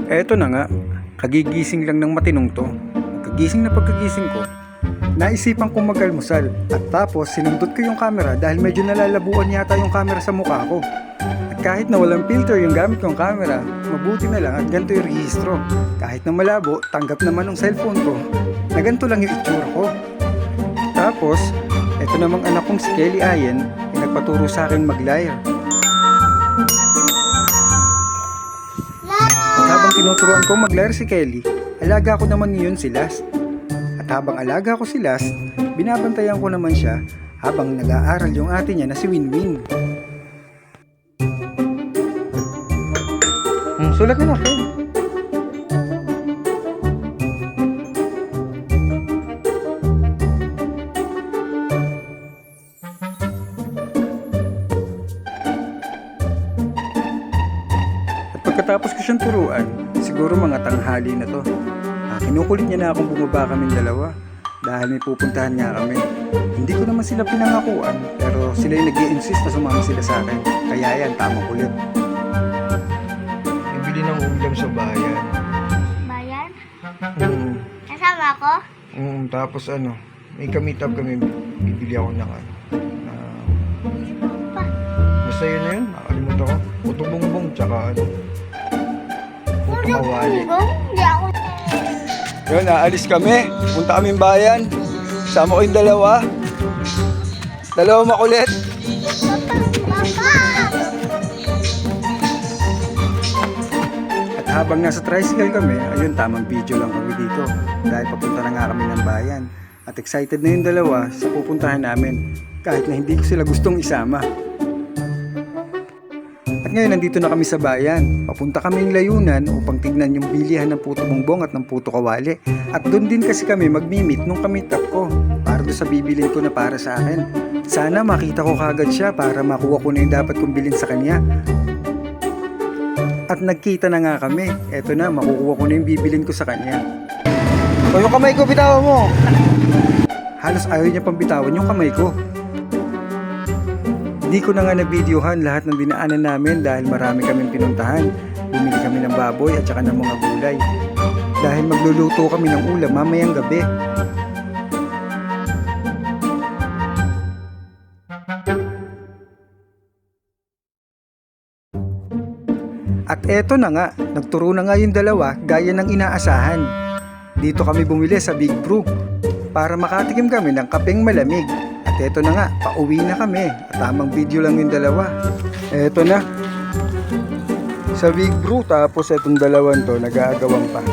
Eto na nga, kagigising lang ng matinong to. Pagkagising ko, naisipan kong mag-almusal at tapos sinundot ko yung camera dahil medyo nalalabuan yata yung camera sa mukha ko. At kahit na walang filter yung gamit kong camera, mabuti na lang at ganito yung rehistro. Kahit na malabo, tanggap naman ng cellphone ko na ganito lang yung itsura ko. Tapos, eto namang anak kong si Kelly Ayen ay nagpaturo sa akin mag-lyre. At habang tinuturuan ko mag-lyre si Kelly, alaga ko naman ngayon si Last. At habang alaga ko si Last, binabantayan ko naman siya habang nag-aaral yung ate niya na si Winwin. Sulat na natin. Pagkatapos ko siyang turuan, siguro mga tanghali na to. Kinukulit niya na akong bumaba kaming dalawa dahil may pupuntahan nga kami. Hindi ko naman sila pinangakuan pero sila yung nag-i-insist na sumama sila sa akin. Kaya yan, tamang kulit. Bibili ng ulam sa bayan. Bayan? Kasama ako? Tapos may kamit-up kami, bibili ako ng Pa. basta yun na yun, nakalimutan ko. Puto bongbong, tsaka puto kawali. Hindi ako. Yun, aalis kami. Punta kaming bayan. Sama ko yung dalawa. Dalawa makulit. Papa! At habang nasa tricycle kami, ayun, tamang video lang kami dito. Dahil papunta na nga kami ng bayan. At excited na yung dalawa sa pupuntahan namin. Kahit na hindi ko sila gustong isama. At ngayon, nandito na kami sa bayan. Papunta kaming layunan upang tignan yung bilihan ng puto bongbong at ng puto kawali. At doon din kasi kami magmimit nung kamit-up ko. Para doon sa bibilin ko na para sa akin. Sana makita ko kagad siya para makuha ko na yung dapat kong bilin sa kanya. At nagkita na nga kami. Eto na, makukuha ko na yung bibilin ko sa kanya. O, yung kamay ko, bitawan mo! Halos ayaw niya pang bitawan yung kamay ko. Hindi ko na nga na-videohan lahat ng dinaanan namin dahil marami kaming pinuntahan. Bumili kami ng baboy at saka ng mga gulay. Dahil magluluto kami ng ulam mamayang gabi. At eto na nga, nagturo na nga yung dalawa gaya ng inaasahan. Dito kami bumili sa Big Brew para makatikim kami ng kapeng malamig. At eto na nga, pauwi na kami. At tamang video lang yung dalawa. Eto na. Sa Big Brew, tapos etong dalawan to, nag-aagawang pa.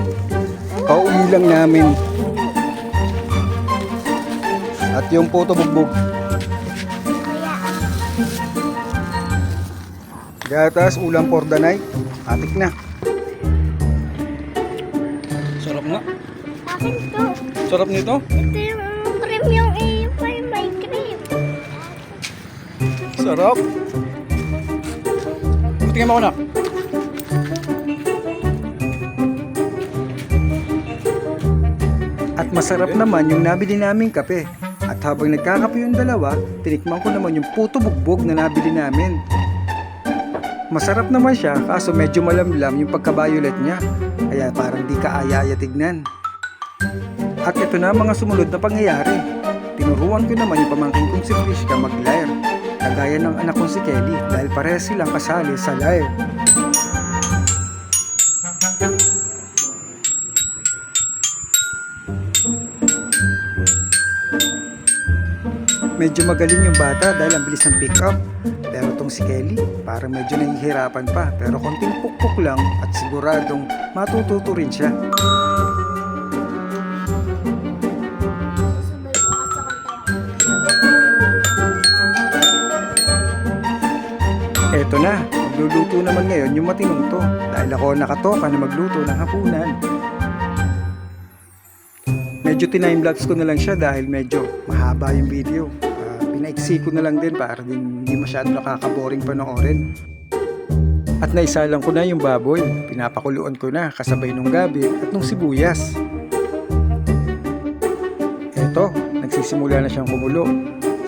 Pauwi lang namin. At yung puto bugbog. Gatas, ulam for the night. Atik na. Sarap nga. Akin to. Sarap nito. Ito yung cream yung may cream. Sarap. Tingnan mo ako na. At masarap naman yung nabili naming kape. At habang nagkakape yung dalawa, tinikman ko naman yung puto bugbog na nabili namin. Masarap naman siya, kaso medyo malamlam yung pagka-violet niya. Kaya parang di ka aya-aya tignan. At ito na mga sumunod na pangyayari. Tinuruan ko naman yung pamangkin kong si Friska mag-lyre. Kagaya ng anak kong si Kelly dahil parehas silang kasali sa lyre. Medyo magaling yung bata dahil ang bilis ng pick up. Pero tong si Kelly, parang medyo nahihirapan pa. Pero konting pukpuk lang at siguradong matututo rin siya. Sabay ko nga sa kanta. Eto na, magluluto naman ngayon yung matinong to. Dahil ako nakatoka na magluto ng hapunan. Medyo tinime-lapse ko na lang siya dahil medyo mahaba yung video. Pinaiksi ko na lang din para din hindi masyado nakaka-boring panoorin. At naisalang ko na yung baboy. Pinapakuluan ko na kasabay nung gabi at nung sibuyas. Eto, nagsisimula na siyang kumulo.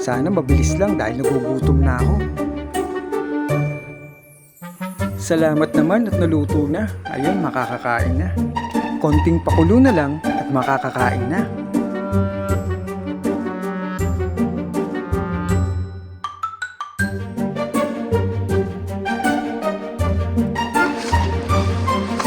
Sana mabilis lang dahil nagugutom na ako. Salamat naman at naluto na. Ayun, makakakain na. Konting pakulo na lang at makakakain na.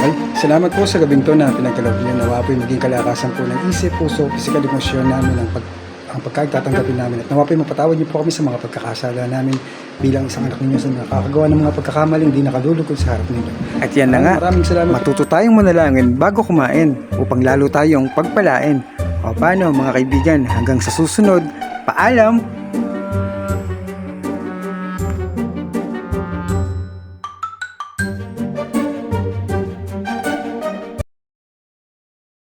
Ay, salamat po sa gabing to na pinagkaloob niyo. Nawa po'y maging kalakasan po ng isip, puso, pisikal, emosyon namin ang pagkagtatanggapin namin. At nawa po'y mapatawad niyo po kami sa mga pagkakasala namin bilang isang anak ninyo sa nakakagawa ng mga pagkakamaling di nakalulugod sa harap ninyo. At yan na nga, maraming salamat. Matuto tayong manalangin bago kumain upang lalo tayong pagpalain. O paano mga kaibigan, hanggang sa susunod, paalam!